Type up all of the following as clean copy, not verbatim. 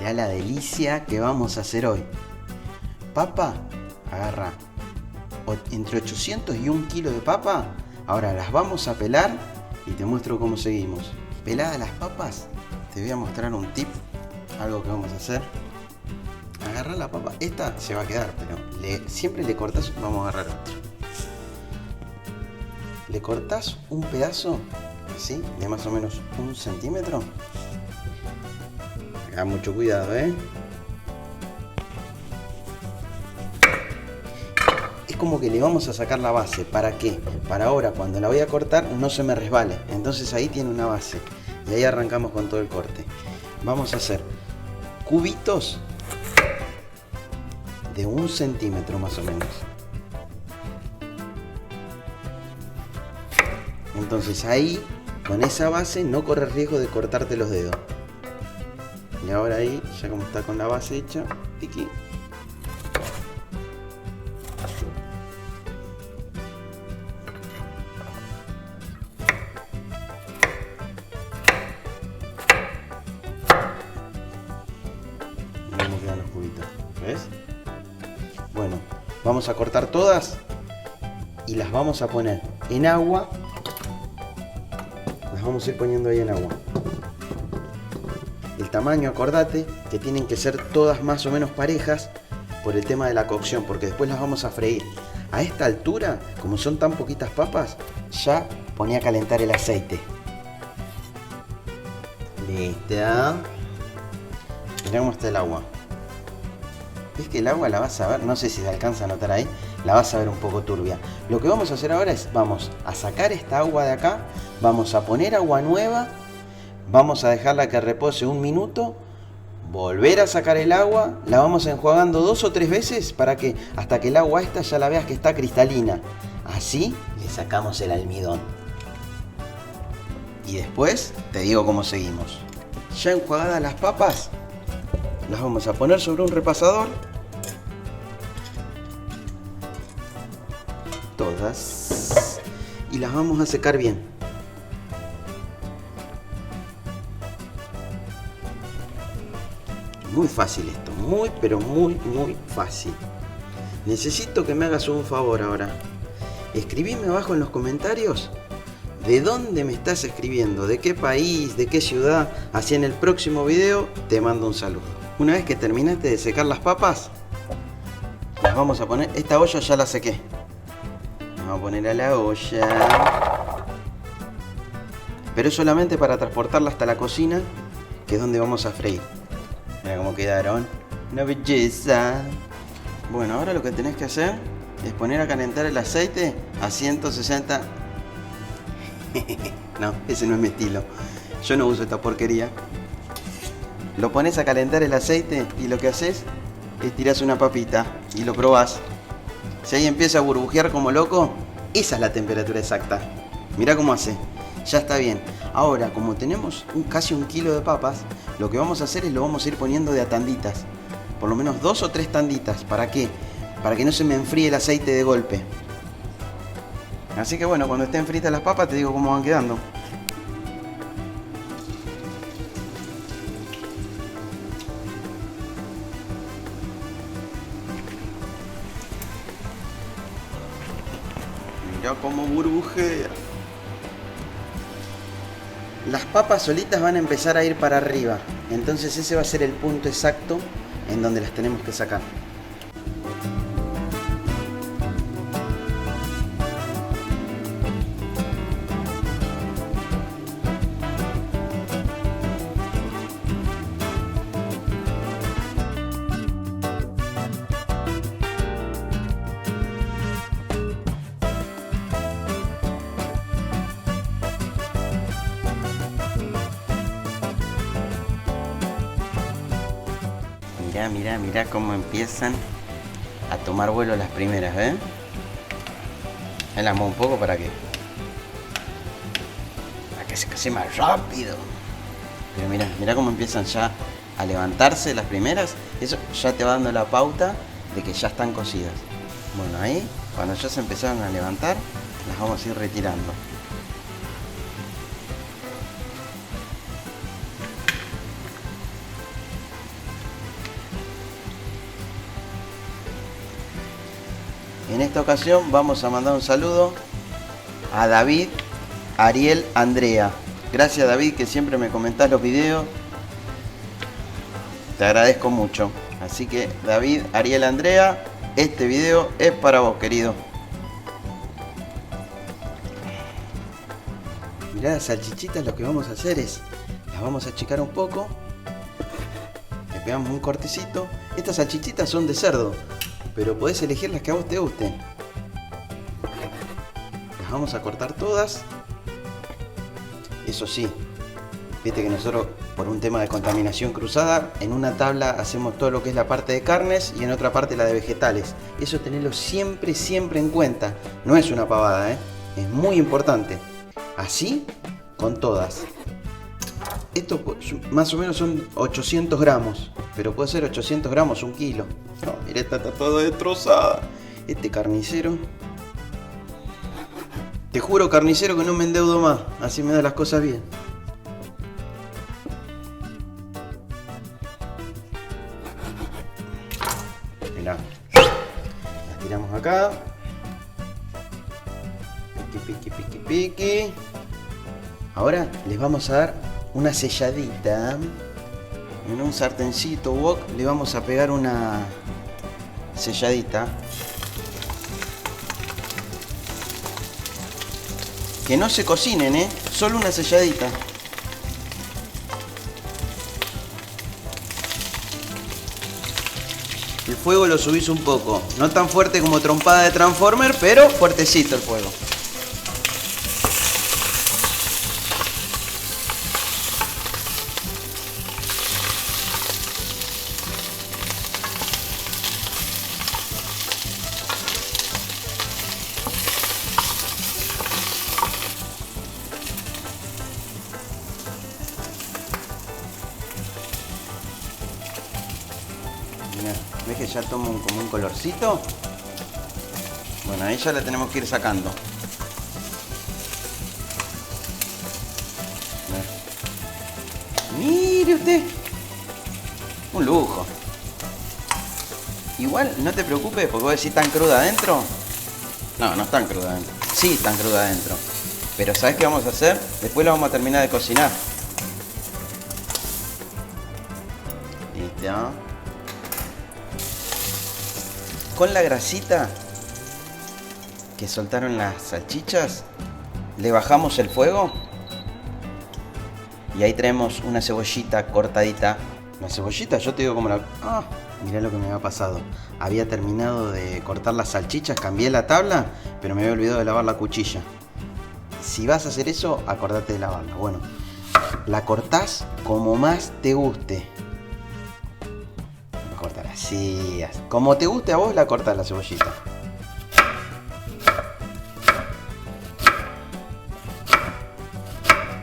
Mirá la delicia que vamos a hacer hoy. Papa, agarra entre 800 y 1 kilo de papa. Ahora las vamos a pelar y te muestro cómo seguimos. Peladas las papas, te voy a mostrar un tip, algo que vamos a hacer. Agarra la papa, esta se va a quedar, pero siempre le cortás, vamos a agarrar otro. Le cortás un pedazo, así, de más o menos 1 centímetro. Haga mucho cuidado, Es como que le vamos a sacar la base. ¿Para qué? Para ahora, cuando la voy a cortar, no se me resbale. Entonces ahí tiene una base. Y ahí arrancamos con todo el corte. Vamos a hacer cubitos de 1 centímetro más o menos. Entonces ahí, con esa base, no corres riesgo de cortarte los dedos. Y ahora ahí, ya como está con la base hecha, tiki. Cómo quedan los cubitos, ¿ves? Bueno, vamos a cortar todas y las vamos a poner en agua. Las vamos a ir poniendo ahí en agua. El tamaño, acordate que tienen que ser todas más o menos parejas por el tema de la cocción, porque después las vamos a freír. A esta altura, como son tan poquitas papas, ya poné a calentar el aceite. Listo. Mirá cómo está el agua. ¿Ves que el agua la vas a ver? No sé si se alcanza a notar ahí. La vas a ver un poco turbia. Lo que vamos a hacer ahora es, vamos a sacar esta agua de acá. Vamos a poner agua nueva. Vamos a dejarla que repose 1 minuto. Volver a sacar el agua. La vamos enjuagando 2 o 3 veces. ¿Para qué? Hasta que el agua esta ya la veas que está cristalina. Así le sacamos el almidón. Y después te digo cómo seguimos. Ya enjuagadas las papas, las vamos a poner sobre un repasador. Todas. Y las vamos a secar bien. Muy fácil esto. Muy, pero muy, muy fácil. Necesito que me hagas un favor ahora. Escribime abajo en los comentarios de dónde me estás escribiendo, de qué país, de qué ciudad. Así en el próximo video te mando un saludo. Una vez que terminaste de secar las papas, las vamos a poner. Esta olla ya la sequé. Vamos a poner a la olla. Pero es solamente para transportarla hasta la cocina, que es donde vamos a freír. Mira cómo quedaron. Una belleza. Bueno, ahora lo que tenés que hacer es poner a calentar el aceite a 160. No, ese no es mi estilo. Yo no uso esta porquería. Lo pones a calentar el aceite y lo que haces es tirás una papita y lo probás. Si ahí empieza a burbujear como loco, esa es la temperatura exacta. Mirá cómo hace. Ya está bien. Ahora, como tenemos casi 1 kilo de papas, lo que vamos a hacer es lo vamos a ir poniendo de a tanditas. Por lo menos 2 o 3 tanditas. ¿Para qué? Para que no se me enfríe el aceite de golpe. Así que bueno, cuando estén fritas las papas te digo cómo van quedando. Mirá cómo burbujea. Las papas solitas van a empezar a ir para arriba. Entonces ese va a ser el punto exacto en donde las tenemos que sacar. Mirá cómo empiezan a tomar vuelo las primeras, ¿ves? Me las muevo un poco para que se cose más rápido. Pero mirá cómo empiezan ya a levantarse las primeras. Eso ya te va dando la pauta de que ya están cocidas. Bueno, ahí, cuando ya se empezaron a levantar, las vamos a ir retirando. En esta ocasión vamos a mandar un saludo a David, Ariel, Andrea. Gracias David, que siempre me comentás los videos. Te agradezco mucho. Así que David, Ariel, Andrea, este video es para vos, querido. Mirá las salchichitas, lo que vamos a hacer es, las vamos a achicar un poco. Le pegamos un cortecito. Estas salchichitas son de cerdo, pero podés elegir las que a vos te gusten. Las vamos a cortar todas. Eso sí, viste que nosotros, por un tema de contaminación cruzada, en una tabla hacemos todo lo que es la parte de carnes y en otra parte la de vegetales. Eso tenedlo siempre, siempre en cuenta. No es una pavada, es muy importante. Así con todas. Esto más o menos son 800 gramos, pero puede ser 800 gramos, 1 kilo. No, mirá, está toda destrozada. Este carnicero. Te juro, carnicero, que no me endeudo más. Así me da las cosas bien. Mirá. Las tiramos acá. Piqui, piqui, piqui, piqui. Ahora les vamos a dar una selladita. En un sartencito wok le vamos a pegar una selladita. Que no se cocinen, solo una selladita. El fuego lo subís un poco. No tan fuerte como trompada de Transformer, pero fuertecito el fuego. Mirá, ¿ves que ya toma como un colorcito? Bueno, ahí ya la tenemos que ir sacando. Mire usted. Un lujo. Igual, no te preocupes, porque vos decís tan cruda adentro. No, no es tan cruda adentro. Sí, tan cruda adentro. Pero ¿sabes qué vamos a hacer? Después la vamos a terminar de cocinar. Listo. Con la grasita que soltaron las salchichas, le bajamos el fuego y ahí traemos una cebollita cortadita. La cebollita, yo te digo como la... Ah, mirá lo que me había pasado. Había terminado de cortar las salchichas, cambié la tabla, pero me había olvidado de lavar la cuchilla. Si vas a hacer eso, acordate de lavarla. Bueno, la cortás como más te guste. Cortar así, así. Como te guste a vos, la cortas la cebollita.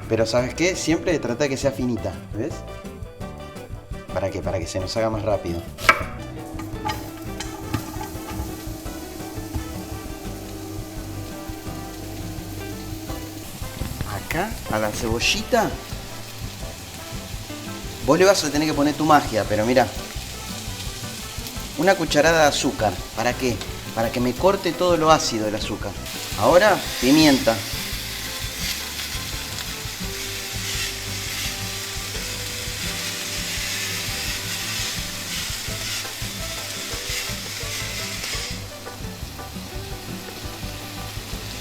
Pero ¿sabes qué? Siempre trata de que sea finita, ¿ves? ¿Para qué? Para que se nos haga más rápido. Acá, a la cebollita, vos le vas a tener que poner tu magia, pero mirá. Una cucharada de azúcar. ¿Para qué? Para que me corte todo lo ácido del azúcar. Ahora, pimienta.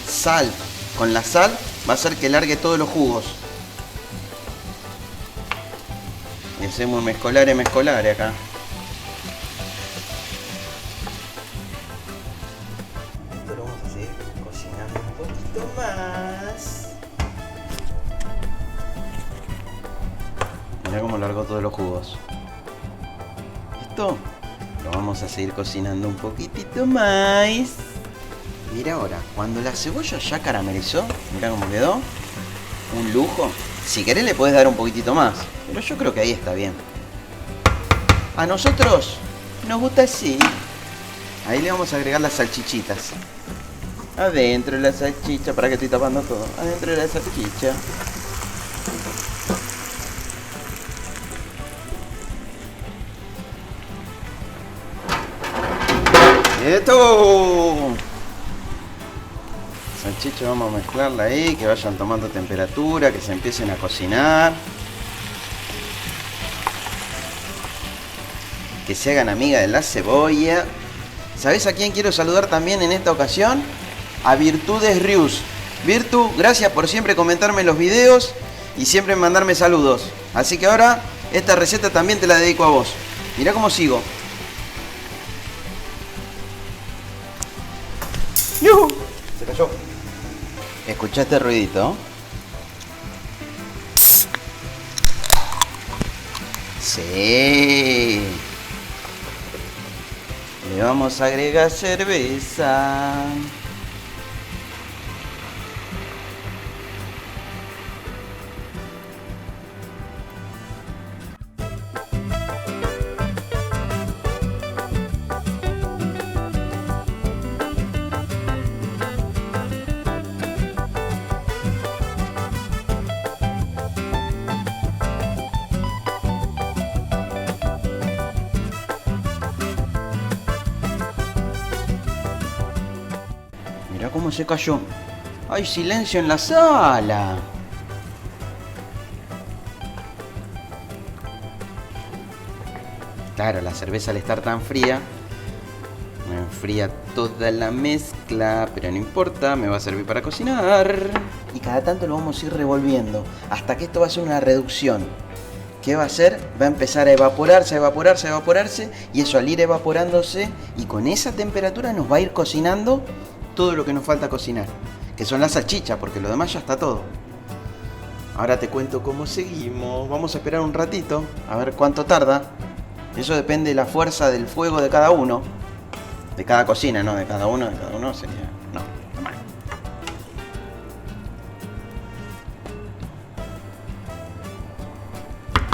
Sal. Con la sal va a hacer que largue todos los jugos. Y hacemos mezcolare acá. Más. Mirá cómo largó todos los jugos. Esto lo vamos a seguir cocinando un poquitito más. Mira ahora, cuando la cebolla ya caramelizó, mirá cómo quedó. Un lujo. Si querés le podés dar un poquitito más, pero yo creo que ahí está bien. A nosotros nos gusta así. Ahí le vamos a agregar las salchichitas. Adentro de la salchicha, para que estoy tapando todo. Adentro de la salchicha. ¡Esto! salchichas vamos a mezclarla ahí, que vayan tomando temperatura, que se empiecen a cocinar. Que se hagan amiga de la cebolla. ¿Sabés a quién quiero saludar también en esta ocasión? A Virtudes Rius. Virtu, gracias por siempre comentarme los videos y siempre mandarme saludos. Así que ahora esta receta también te la dedico a vos. Mirá cómo sigo. ¡Yuhu! Se cayó. ¿Escuchaste el ruidito? Sí. Le vamos a agregar cerveza. Mirá cómo se cayó. ¡Hay silencio en la sala! Claro, la cerveza al estar tan fría me enfría toda la mezcla, pero no importa, me va a servir para cocinar. Y cada tanto lo vamos a ir revolviendo hasta que esto va a ser una reducción. ¿Qué va a hacer? Va a empezar a evaporarse, a evaporarse, a evaporarse, y eso al ir evaporándose y con esa temperatura nos va a ir cocinando todo lo que nos falta cocinar, que son las salchichas, porque lo demás ya está todo. Ahora te cuento cómo seguimos. Vamos a esperar un ratito, a ver cuánto tarda. Eso depende de la fuerza del fuego de cada uno. De cada cocina, no de cada uno sería... No, normal.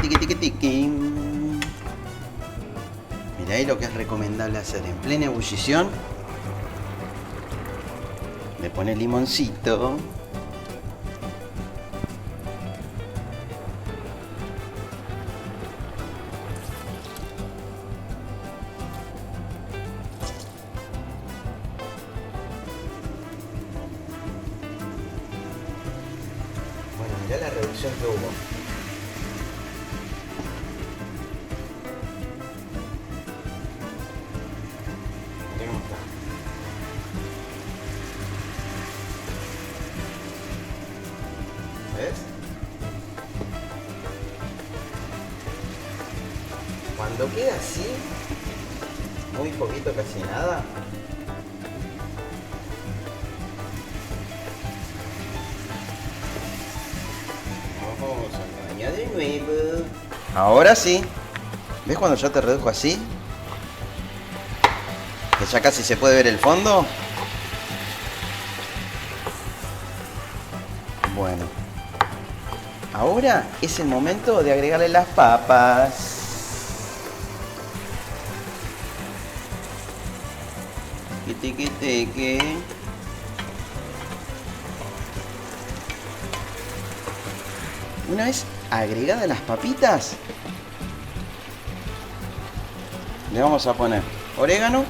Tiki tiki tiki. Mirá ahí lo que es recomendable hacer en plena ebullición. Le pones limoncito. Bueno, mirá la reducción que hubo. Mirá cómo está. ¿Ves? Cuando queda así, muy poquito, casi nada, vamos al baño de nuevo. Ahora sí. ¿Ves cuando ya te redujo así? Que ya casi se puede ver el fondo. Bueno. Ahora es el momento de agregarle las papas. Tiqui tiqui. Una vez agregadas las papitas, le vamos a poner orégano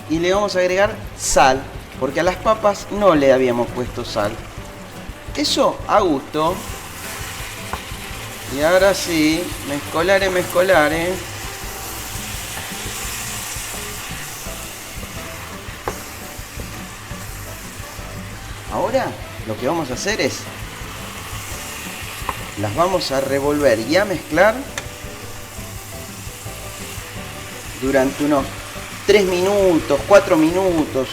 y le vamos a agregar sal, porque a las papas no le habíamos puesto sal. Eso a gusto. Y ahora sí, mezcolare, mezcolare. Ahora lo que vamos a hacer es, las vamos a revolver y a mezclar durante unos 3 minutos, 4 minutos,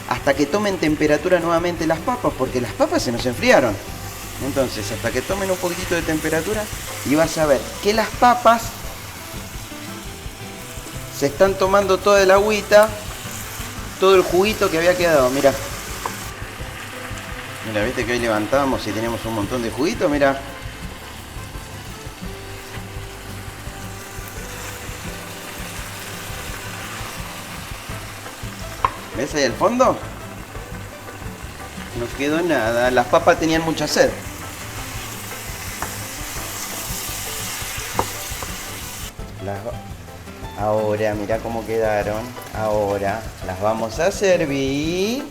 hasta que tomen temperatura nuevamente las papas, porque las papas se nos enfriaron. Entonces, hasta que tomen un poquitito de temperatura, y vas a ver que las papas se están tomando toda el agüita, todo el juguito que había quedado. Mira. Mira, viste que hoy levantamos y teníamos un montón de juguito, mira. ¿Ves ahí al fondo? No quedó nada. Las papas tenían mucha sed. Ahora, mirá cómo quedaron. Ahora las vamos a servir.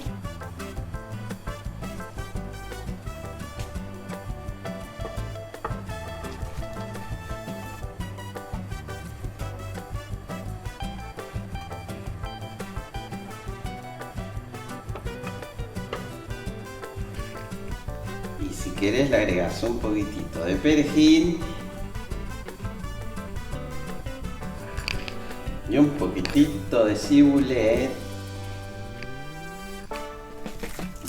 Y si querés le agregás un poquitito de perejil. Y un poquitito de cibulet.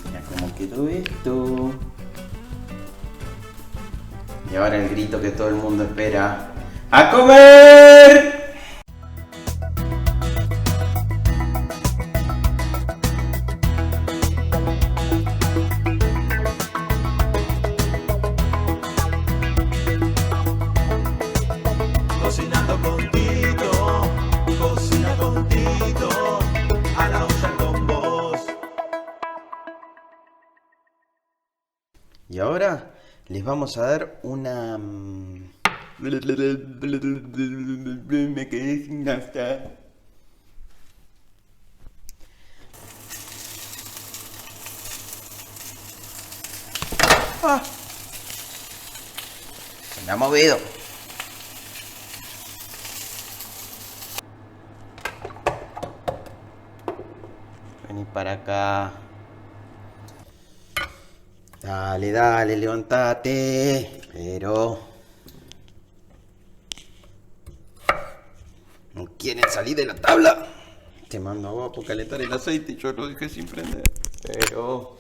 Mira cómo quedó esto. Y ahora el grito que todo el mundo espera. ¡A comer! Cocinando con Tito, cocina con Tito, a la olla con vos. Y ahora les vamos a dar una... Me quedé sin nafta. ¡Ah! Se me ha movido. Vení para acá. Dale, dale, levántate. Pero... ¿no quieren salir de la tabla? Te mando agua por calentar el aceite y yo lo dejé sin prender. Pero...